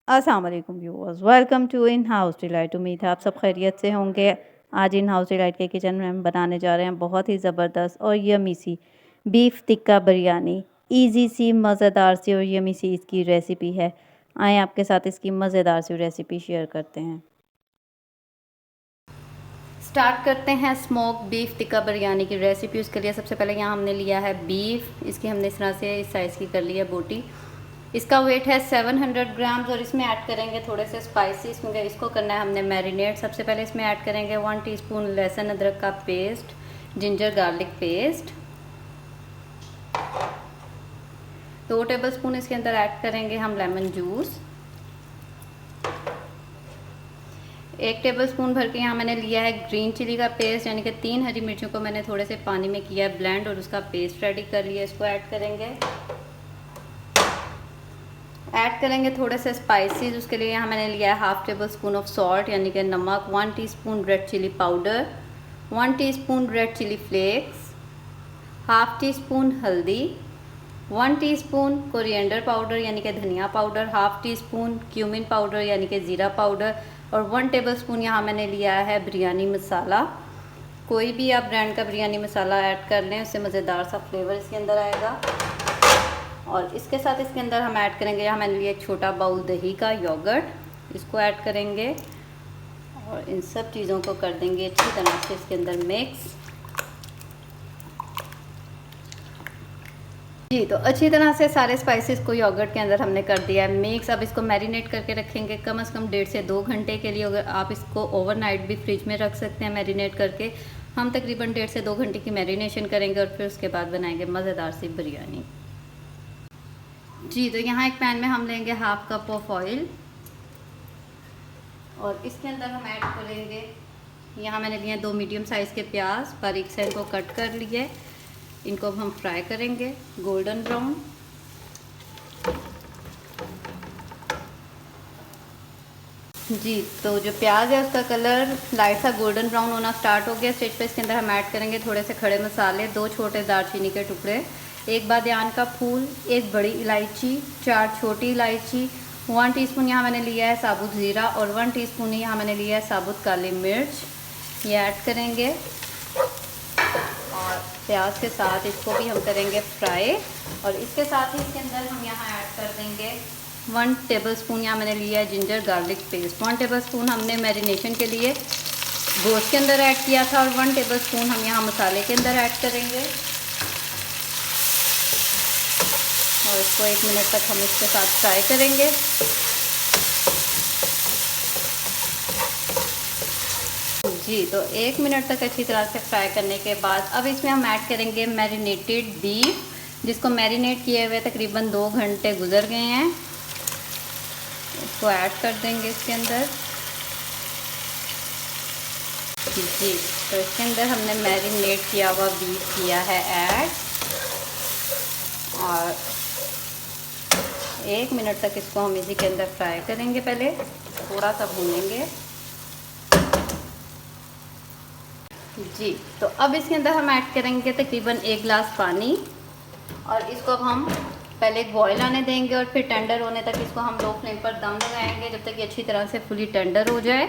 अस्सलाम वालेकुम viewers, welcome to In House Delight. उम्मीद है आप सब खैरियत से होंगे। आज इन हाउस डिलाइट के किचन में हम बनाने जा रहे हैं बहुत ही ज़बरदस्त और यमी सी बीफ टिक्का बिरयानी। इजी सी, मज़ेदार सी और यमी सी इसकी रेसिपी है। आए आपके साथ इसकी मज़ेदार सी रेसिपी शेयर करते हैं। स्टार्ट करते हैं स्मोक बीफ टिक्का बिरयानी की रेसिपी। उसके लिए सबसे पहले यहाँ हमने लिया है बीफ। इसकी हमने इस तरह से इस साइज़ की कर ली है बोटी। इसका वेट है 700 ग्राम्स और इसमें ऐड करेंगे थोड़े से स्पाइसेस, क्योंकि इसको करना है हमने मैरिनेट। सबसे पहले इसमें ऐड करेंगे 1 टीस्पून लहसुन अदरक का paste, ginger garlic paste. 2 tablespoon इसके अंदर ऐड करेंगे हम लेमन जूस। 1 टेबलस्पून भर के यहाँ मैंने लिया है ग्रीन चिली का पेस्ट, यानी कि 3 हरी मिर्चों को मैंने थोड़े से पानी में किया है ब्लेंड और उसका पेस्ट रेडी कर लिया। इसको ऐड करेंगे। ऐड करेंगे थोड़े से स्पाइसेस। उसके लिए यहाँ मैंने लिया है 1/2 टेबलस्पून ऑफ सॉल्ट यानी कि नमक, 1 teaspoon red chili powder, 1 teaspoon red chili flakes, 1/2 teaspoon हल्दी, 1 टीस्पून कोरिएंडर पाउडर यानी कि धनिया पाउडर, 1/2 टीस्पून क्यूमिन पाउडर यानी कि ज़ीरा पाउडर और 1 टेबलस्पून यहाँ मैंने लिया है बिरयानी मसाला। कोई भी आप ब्रांड का बिरयानी मसाला ऐड कर लें, उससे मज़ेदार सा फ्लेवर इसके अंदर आएगा। और इसके साथ इसके अंदर हम ऐड करेंगे, यहाँ मैंने लिया एक छोटा बाउल दही का योगर्ट, इसको ऐड करेंगे और इन सब चीज़ों को कर देंगे अच्छी तरह से इसके अंदर मिक्स। जी, तो अच्छी तरह से सारे स्पाइसेस को योगर्ट के अंदर हमने कर दिया है मिक्स। अब इसको मैरिनेट करके रखेंगे कम से कम 1.5 से 2 घंटे के लिए। अगर आप इसको ओवरनाइट भी फ्रिज में रख सकते हैं मैरिनेट करके। हम तकरीबन 1.5 से 2 घंटे की मैरिनेशन करेंगे और फिर उसके बाद बनाएंगे मज़ेदार सी बिरयानी। जी, तो यहाँ एक पैन में हम लेंगे 1/2 कप ऑफ ऑयल और इसके अंदर हम ऐड करेंगे, यहाँ मैंने लिए 2 मीडियम साइज़ के प्याज, बारीक से इनको कट कर लिए। इनको अब हम फ्राई करेंगे गोल्डन ब्राउन। जी, तो जो प्याज है उसका कलर लाइट सा गोल्डन ब्राउन होना स्टार्ट हो गया। स्टेज पे इसके अंदर हम ऐड करेंगे थोड़े से खड़े मसाले, 2 छोटे दालचीनी के टुकड़े, 1 बादियान का फूल, 1 बड़ी इलायची, 4 छोटी इलायची, 1 टीस्पून यहाँ मैंने लिया है साबुत ज़ीरा और 1 टीस्पून यहाँ मैंने लिया है साबुत काली मिर्च। ये ऐड करेंगे और प्याज के साथ इसको भी हम करेंगे फ्राई। और इसके साथ ही इसके अंदर हम यहाँ ऐड कर देंगे 1 टेबलस्पून यहाँ मैंने लिया है जिंजर गार्लिक पेस्ट। 1 टेबलस्पून हमने मैरिनेशन के लिए गोश्त के अंदर ऐड किया था और 1 टेबलस्पून हम यहाँ मसाले के अंदर ऐड करेंगे और इसको 1 मिनट तक हम इसके साथ फ्राई करेंगे। जी, तो 1 मिनट तक अच्छी तरह से फ्राई करने के बाद अब इसमें हम ऐड करेंगे मैरिनेटेड बीफ, जिसको मैरिनेट किए हुए तकरीबन 2 घंटे गुजर गए हैं। इसको ऐड कर देंगे इसके अंदर। जी, तो इसके अंदर हमने मैरिनेट किया हुआ बीफ किया है ऐड और 1 मिनट तक इसको हम इसी के अंदर फ्राई करेंगे। पहले थोड़ा सा भूनेंगे। जी, तो अब इसके अंदर हम ऐड करेंगे तकरीबन 1 गिलास पानी और इसको अब हम पहले एक बॉयल आने देंगे और फिर टेंडर होने तक इसको हम लो फ्लेम पर दम लगाएंगे जब तक ये अच्छी तरह से फुली टेंडर हो जाए।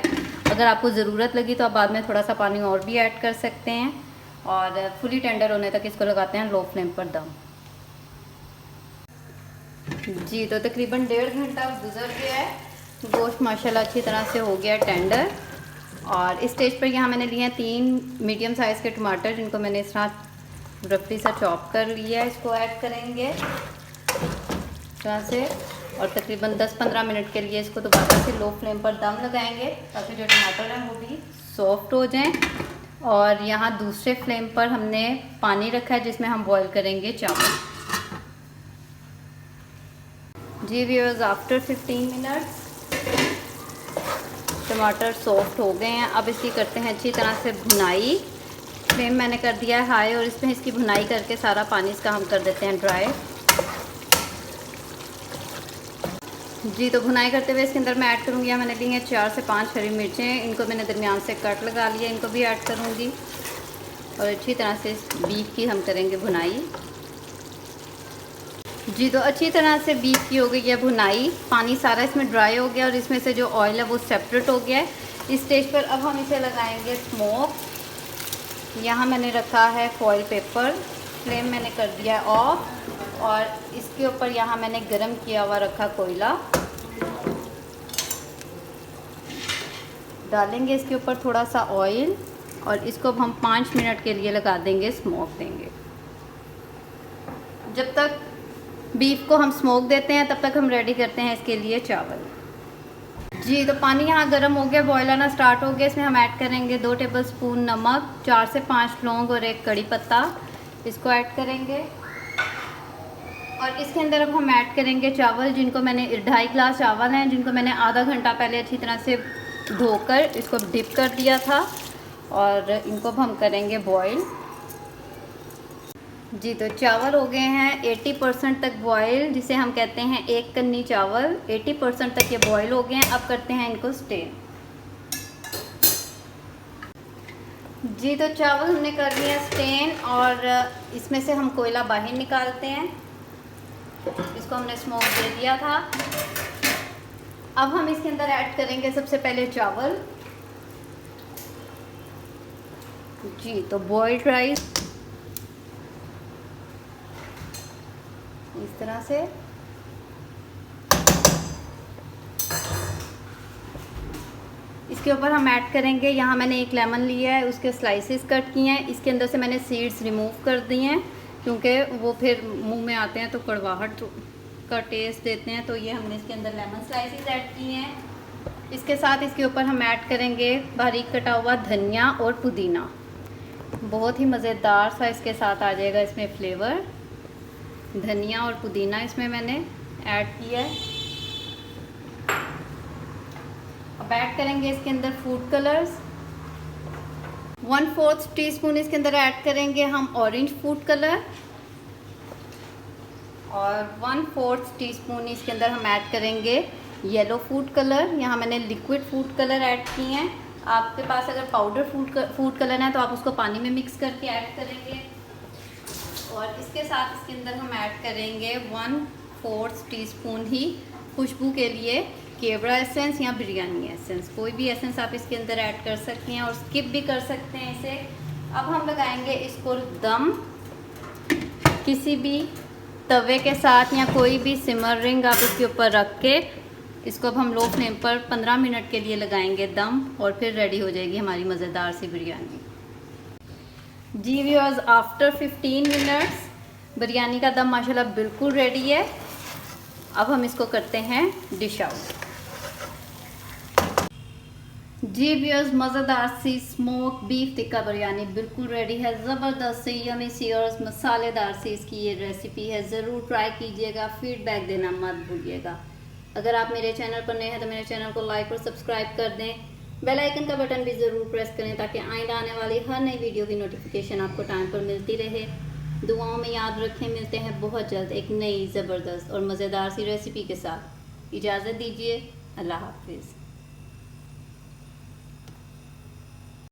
अगर आपको ज़रूरत लगी तो आप बाद में थोड़ा सा पानी और भी ऐड कर सकते हैं और फुली टेंडर होने तक इसको लगाते हैं लो फ्लेम पर दम। जी, तो तकरीबन 1.5 घंटा गुजर गया है। गोश्त माशाल्लाह अच्छी तरह से हो गया टेंडर और इस स्टेज पर यहाँ मैंने लिए हैं 3 मीडियम साइज़ के टमाटर, जिनको मैंने इस तरह रफली सा चॉप कर लिया है। इसको ऐड करेंगे इस तरह से और तकरीबन 10-15 मिनट के लिए इसको दोबारा से लो फ्लेम पर दम लगाएंगे ताकि जो टमाटर हैं वो भी सॉफ्ट हो जाएं। और यहाँ दूसरे फ्लेम पर हमने पानी रखा है जिसमें हम बॉईल करेंगे चावल। जी व्यूअर्स, आफ्टर 15 मिनट्स टमाटर सॉफ्ट हो गए हैं। अब इसकी करते हैं अच्छी तरह से भुनाई। फ्लेम मैंने कर दिया है हाई और इसमें इसकी भुनाई करके सारा पानी इसका हम कर देते हैं ड्राई। जी, तो भुनाई करते हुए इसके अंदर मैं ऐड करूँगी, मैंने ली हैं 4 से 5 हरी मिर्चें, इनको मैंने दरमियान से कट लगा लिया, इनको भी ऐड करूँगी और अच्छी तरह से इस बीफ की हम करेंगे भुनाई। जी तो अच्छी तरह से बीफ की हो गई है भुनाई, पानी सारा इसमें ड्राई हो गया और इसमें से जो ऑयल है वो सेपरेट हो गया है। इस स्टेज पर अब हम इसे लगाएंगे स्मोक। यहाँ मैंने रखा है फॉइल पेपर, फ्लेम मैंने कर दिया है ऑफ और इसके ऊपर यहाँ मैंने गरम किया हुआ रखा कोयला। डालेंगे इसके ऊपर थोड़ा सा ऑयल और इसको अब हम 5 मिनट के लिए लगा देंगे, स्मोक देंगे। जब तक बीफ को हम स्मोक देते हैं तब तक हम रेडी करते हैं इसके लिए चावल। जी तो पानी यहाँ गर्म हो गया, बॉयल आना स्टार्ट हो गया। इसमें हम ऐड करेंगे 2 टेबलस्पून नमक, 4 से 5 लौंग और 1 कड़ी पत्ता, इसको ऐड करेंगे। और इसके अंदर अब हम ऐड करेंगे चावल, जिनको मैंने 2.5 गिलास चावल हैं, जिनको मैंने आधा घंटा पहले अच्छी तरह से धोकर इसको डिप कर दिया था और इनको अब हम करेंगे बॉईल। जी तो चावल हो गए हैं 80% तक बॉईल, जिसे हम कहते हैं 1 कन्नी चावल। 80% तक ये बॉईल हो गए हैं। अब करते हैं इनको स्टेन। जी तो चावल हमने कर लिया स्टेन और इसमें से हम कोयला बाहर निकालते हैं। इसको हमने स्मोक दे दिया था। अब हम इसके अंदर ऐड करेंगे सबसे पहले चावल। जी तो बॉइल्ड राइस इस तरह से। इसके ऊपर हम ऐड करेंगे, यहाँ मैंने 1 लेमन लिया है, उसके स्लाइसेस कट किए हैं। इसके अंदर से मैंने सीड्स रिमूव कर दिए हैं क्योंकि वो फिर मुंह में आते हैं तो कड़वाहट का टेस्ट देते हैं, तो ये हमने इसके अंदर लेमन स्लाइसेस ऐड किए हैं। इसके साथ इसके ऊपर हम ऐड करेंगे बारीक कटा हुआ धनिया और पुदीना। बहुत ही मज़ेदार सा इसके साथ आ जाएगा इसमें फ्लेवर। धनिया और पुदीना इसमें मैंने ऐड किया है। अब ऐड करेंगे इसके अंदर फूड कलर्स। 1/4 टीस्पून इसके अंदर ऐड करेंगे हम ऑरेंज फूड कलर और 1/4 टीस्पून इसके अंदर हम ऐड करेंगे येलो फूड कलर। यहाँ मैंने लिक्विड फूड कलर ऐड किए हैं। आपके पास अगर पाउडर फूड कलर है तो आप उसको पानी में मिक्स करके ऐड करेंगे। और इसके साथ इसके अंदर हम ऐड करेंगे 1/4 टीस्पून ही खुशबू के लिए केवड़ा एसेंस या बिरयानी एसेंस। कोई भी एसेंस आप इसके अंदर ऐड कर सकते हैं और स्किप भी कर सकते हैं इसे। अब हम लगाएंगे इसको दम, किसी भी तवे के साथ या कोई भी सिमर रिंग आप इसके ऊपर रख के इसको अब हम लो फ्लेम पर 15 मिनट के लिए लगाएंगे दम और फिर रेडी हो जाएगी हमारी मज़ेदार सी बिरयानी। जी व्यूअर्स, आफ्टर 15 मिनट्स बिरयानी का दम माशाल्लाह बिल्कुल रेडी है। अब हम इसको करते हैं डिश आउट। जी व्यूअर्स, मज़ेदार सी स्मोक बीफ टिक्का बिरयानी बिल्कुल रेडी है। ज़बरदस्त सी यमी सी और मसालेदार सी इसकी ये रेसिपी है। ज़रूर ट्राई कीजिएगा, फीडबैक देना मत भूलिएगा। अगर आप मेरे चैनल पर नए हैं तो मेरे चैनल को लाइक और सब्सक्राइब कर दें। बेल आइकन का बटन भी ज़रूर प्रेस करें ताकि आइंदा आने वाली हर नई वीडियो की नोटिफिकेशन आपको टाइम पर मिलती रहे। दुआओं में याद रखें। मिलते हैं बहुत जल्द एक नई ज़बरदस्त और मज़ेदार सी रेसिपी के साथ। इजाज़त दीजिए। अल्लाह हाफिज़।